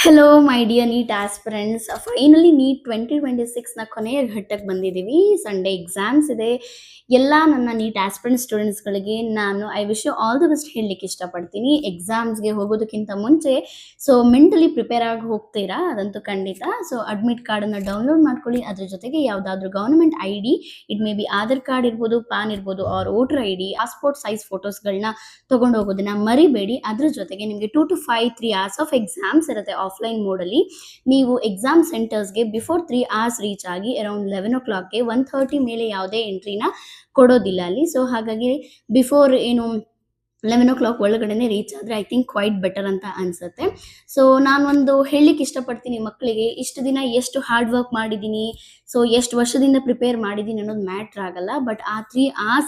Hello my dear NEET aspirants. Finally NEET 2026ನ ಕೊನೆಯ ಘಟ್ಟಕ್ಕೆ ಬಂದಿದ್ದೀವಿ. ಸಂಡೇ ಎಕ್ಸಾಮ್ಸ್ ಇದೆ. ಎಲ್ಲ ನನ್ನ ನೀಟ್ ಆಸ್ಪಿರೆಂಟ್ ಸ್ಟೂಡೆಂಟ್ಸ್ಗಳಿಗೆ ನಾನು I wish you all the best ಹೇಳಲಿಕ್ಕೆ ಇಷ್ಟಪಡ್ತೀನಿ. ಎಕ್ಸಾಮ್ಸ್ಗೆ ಹೋಗೋದಕ್ಕಿಂತ ಮುಂಚೆ ಮೆಂಟಲಿ ಪ್ರಿಪೇರ್ ಆಗಿ ಹೋಗ್ತೀರಾ, ಅದಂತೂ ಖಂಡಿತ. ಅಡ್ಮಿಟ್ ಕಾರ್ಡನ್ನು ಡೌನ್ಲೋಡ್ ಮಾಡ್ಕೊಳ್ಳಿ. ಅದ್ರ ಜೊತೆಗೆ ಯಾವುದಾದ್ರೂ government I D, it may be Aadhaar card ಇರ್ಬೋದು, ಪಾನ್ ಇರ್ಬೋದು, or voter I D, passport size ಫೋಟೋಸ್ಗಳನ್ನ ತೊಗೊಂಡು ಹೋಗೋದನ್ನ ಮರಿಬೇಡಿ. ಅದ್ರ ಜೊತೆಗೆ ನಿಮಗೆ 2 to 5 3 hours ಆಫ್ ಎಕ್ಸಾಮ್ಸ್ ಇರುತ್ತೆ ಆಫ್ಲೈನ್ ಮೋಡಲ್ಲಿ. ನೀವು ಎಕ್ಸಾಮ್ ಸೆಂಟರ್ಸ್ಗೆ ಬಿಫೋರ್ 3 hours ರೀಚ್ ಆಗಿ ಅರೌಂಡ್ 11 o'clockಗೆ 1:30 ಮೇಲೆ ಯಾವುದೇ ಎಂಟ್ರಿನ ಕೊಡೋದಿಲ್ಲ ಅಲ್ಲಿ. ಹಾಗಾಗಿ ಬಿಫೋರ್ 11 o'clock ಒಳಗಡೆನೆ ರೀಚ್ ಆದರೆ ಐ ಥಿಂಕ್ ಕ್ವೈಟ್ ಬೆಟರ್ ಅಂತ ಅನ್ಸುತ್ತೆ. ನಾನೊಂದು ಹೇಳಲಿಕ್ಕೆ ಇಷ್ಟಪಡ್ತೀನಿ ಮಕ್ಕಳಿಗೆ, ಇಷ್ಟು ದಿನ ಎಷ್ಟು ಹಾರ್ಡ್ ವರ್ಕ್ ಮಾಡಿದ್ದೀನಿ, ಎಷ್ಟು ವರ್ಷದಿಂದ ಪ್ರಿಪೇರ್ ಮಾಡಿದ್ದೀನಿ ಅನ್ನೋದು ಮ್ಯಾಟ್ರ್ ಆಗಲ್ಲ. ಬಟ್ ಆ 3 hours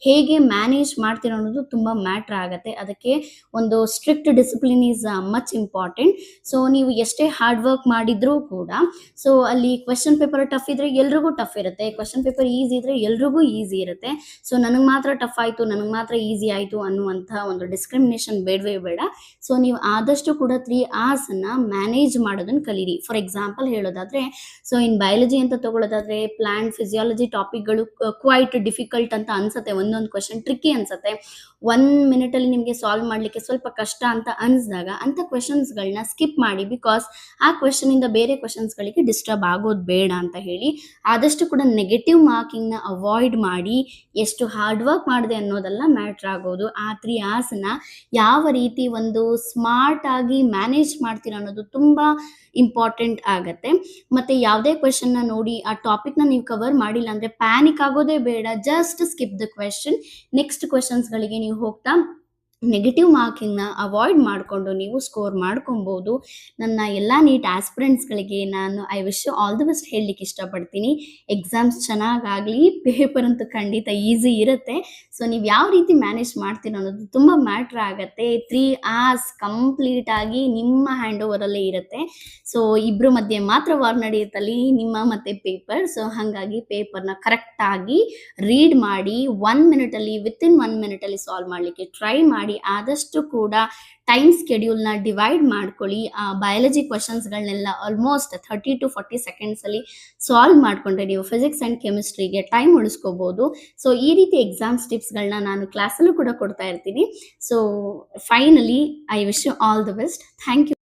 ಹೇಗೆ ಮ್ಯಾನೇಜ್ ಮಾಡ್ತೀರೋ ಅನ್ನೋದು ತುಂಬ ಮ್ಯಾಟ್ರ್ ಆಗುತ್ತೆ. ಅದಕ್ಕೆ ಒಂದು strict discipline is much important. ನೀವು ಎಷ್ಟೇ ಹಾರ್ಡ್ ವರ್ಕ್ ಮಾಡಿದ್ರೂ ಕೂಡ ಅಲ್ಲಿ ಕ್ವೆಶನ್ ಪೇಪರ್ ಟಫ್ ಇದ್ರೆ ಎಲ್ರಿಗೂ ಟಫ್ ಇರುತ್ತೆ, ಕ್ವೆಶನ್ ಪೇಪರ್ ಈಸಿ ಇದ್ರೆ ಎಲ್ರಿಗೂ ಈಸಿ ಇರುತ್ತೆ. ನನಗೆ ಮಾತ್ರ ಟಫ್ ಆಯಿತು, ನನಗೆ ಮಾತ್ರ ಈಸಿ ಆಯಿತು ಅನ್ನುವಂಥ ಒಂದು ಡಿಸ್ಕ್ರಿಮಿನೇಷನ್ ಬೇಡವೇ ಬೇಡ. ನೀವು ಆದಷ್ಟು ಕೂಡ 3 hours ಮ್ಯಾನೇಜ್ ಮಾಡೋದನ್ನು ಕಲೀರಿ. ಫಾರ್ ಎಕ್ಸಾಂಪಲ್ ಹೇಳೋದಾದ್ರೆ, ಇನ್ ಬಯಾಲಜಿ ಅಂತ ತಗೊಳ್ಳೋದಾದ್ರೆ ಪ್ಲಾಂಟ್ ಫಿಸಿಯಾಲಜಿ ಟಾಪಿಕ್ಗಳು ಕ್ವೈಟ್ ಡಿಫಿಕಲ್ಟ್ ಅಂತ ಅನ್ಸುತ್ತೆ, ಒಂದೊಂದು ಕ್ವೆಶನ್ ಟ್ರಿಕ್ಕಿ ಅನ್ಸುತ್ತೆ. 1 minute-ಅಲ್ಲಿ ನಿಮಗೆ ಸಾಲ್ವ್ ಮಾಡಲಿಕ್ಕೆ ಸ್ವಲ್ಪ ಕಷ್ಟ ಅಂತ ಅನಿಸಿದಾಗ ಅಂಥ ಕ್ವೆಶನ್ಸ್ಗಳನ್ನ ಸ್ಕಿಪ್ ಮಾಡಿ. ಬಿಕಾಸ್ ಆ ಕ್ವೆಶನಿಂದ ಬೇರೆ ಕ್ವೆಶನ್ಸ್ಗಳಿಗೆ ಡಿಸ್ಟರ್ಬ್ ಆಗೋದು ಬೇಡ ಅಂತ ಹೇಳಿ ಆದಷ್ಟು ಕೂಡ ನೆಗೆಟಿವ್ ಮಾರ್ಕಿಂಗ್ನ ಅವಾಯ್ಡ್ ಮಾಡಿ. ಎಷ್ಟು ಹಾರ್ಡ್ ವರ್ಕ್ ಮಾಡಿದೆ ಅನ್ನೋದೆಲ್ಲ ಮ್ಯಾಟ್ರ್ ಆಗೋದು. ಆ 3 hours ಯಾವ ರೀತಿ ಒಂದು ಸ್ಮಾರ್ಟ್ ಆಗಿ ಮ್ಯಾನೇಜ್ ಮಾಡ್ತೀರ ಅನ್ನೋದು ತುಂಬ ಇಂಪಾರ್ಟೆಂಟ್ ಆಗತ್ತೆ. ಮತ್ತು ಯಾವುದೇ ಕ್ವೆಶನ್ನ ನೋಡಿ ಆ ಟಾಪಿಕ್ನ ನೀವು ಕವರ್ ಮಾಡಿಲ್ಲ ಅಂದರೆ ಪ್ಯಾನಿಕ್ ಆಗೋದೇ ಬೇಡ. Just skip the question. Next ಕ್ವೆಶನ್ಸ್ಗಳಿಗೆ ನೀವು ಹೋಗ್ತಾ ನೆಗೆಟಿವ್ ಮಾರ್ಕಿಂಗ್ನ ಅವಾಯ್ಡ್ ಮಾಡಿಕೊಂಡು ನೀವು ಸ್ಕೋರ್ ಮಾಡ್ಕೊಬೋದು. ನನ್ನ ಎಲ್ಲ ನೀಟ್ ಆಸ್ಪಿರೆಂಟ್ಸ್ಗಳಿಗೆ ನಾನು I wish you all the best ಹೇಳಲಿಕ್ಕೆ ಇಷ್ಟಪಡ್ತೀನಿ. ಎಕ್ಸಾಮ್ಸ್ ಚೆನ್ನಾಗಾಗಲಿ. ಪೇಪರ್ ಅಂತೂ ಖಂಡಿತ ಈಸಿ ಇರುತ್ತೆ. ನೀವು ಯಾವ ರೀತಿ ಮ್ಯಾನೇಜ್ ಮಾಡ್ತೀರೋ ಅನ್ನೋದು ತುಂಬ ಮ್ಯಾಟ್ರ್ ಆಗುತ್ತೆ. 3 hours ಕಂಪ್ಲೀಟ್ ಆಗಿ ನಿಮ್ಮ ಹ್ಯಾಂಡ್ ಓವರಲ್ಲೇ ಇರುತ್ತೆ. ಇಬ್ಬರ ಮಧ್ಯೆ ಮಾತ್ರ ವಾರ್ ನಡೆಯುತ್ತಲ್ಲಿ, ನಿಮ್ಮ ಮತ್ತು ಪೇಪರ್. ಹಾಗಾಗಿ ಪೇಪರ್ನ ಕರೆಕ್ಟಾಗಿ ರೀಡ್ ಮಾಡಿ 1 minute-ಅಲ್ಲಿ ವಿತಿನ್ 1 minute-ಅಲ್ಲಿ ಸಾಲ್ವ್ ಮಾಡಲಿಕ್ಕೆ ಟ್ರೈ ಮಾಡಿ. ಆದಷ್ಟು ಕೂಡ ಟೈಮ್ ಸ್ಕೆಡ್ಯೂಲ್ನ ಡಿವೈಡ್ ಮಾಡ್ಕೊಳ್ಳಿ. ಬಯಾಲಜಿ ಕ್ವೆಶನ್ಸ್ಗಳನ್ನೆಲ್ಲ ಆಲ್ಮೋಸ್ಟ್ 30 to 40 seconds-ಅಲ್ಲಿ ಸಾಲ್ವ್ ಮಾಡಿಕೊಂಡ್ರೆ ನೀವು ಫಿಸಿಕ್ಸ್ ಆ್ಯಂಡ್ ಕೆಮಿಸ್ಟ್ರಿಗೆ ಟೈಮ್ ಉಳಿಸ್ಕೋಬೋದು. ಈ ರೀತಿ ಎಕ್ಸಾಮ್ಸ್ ಟಿಪ್ಸ್ಗಳನ್ನ ನಾನು ಕ್ಲಾಸಲ್ಲೂ ಕೂಡ ಕೊಡ್ತಾ ಇರ್ತೀನಿ. Finally I wish you all the best. Thank you.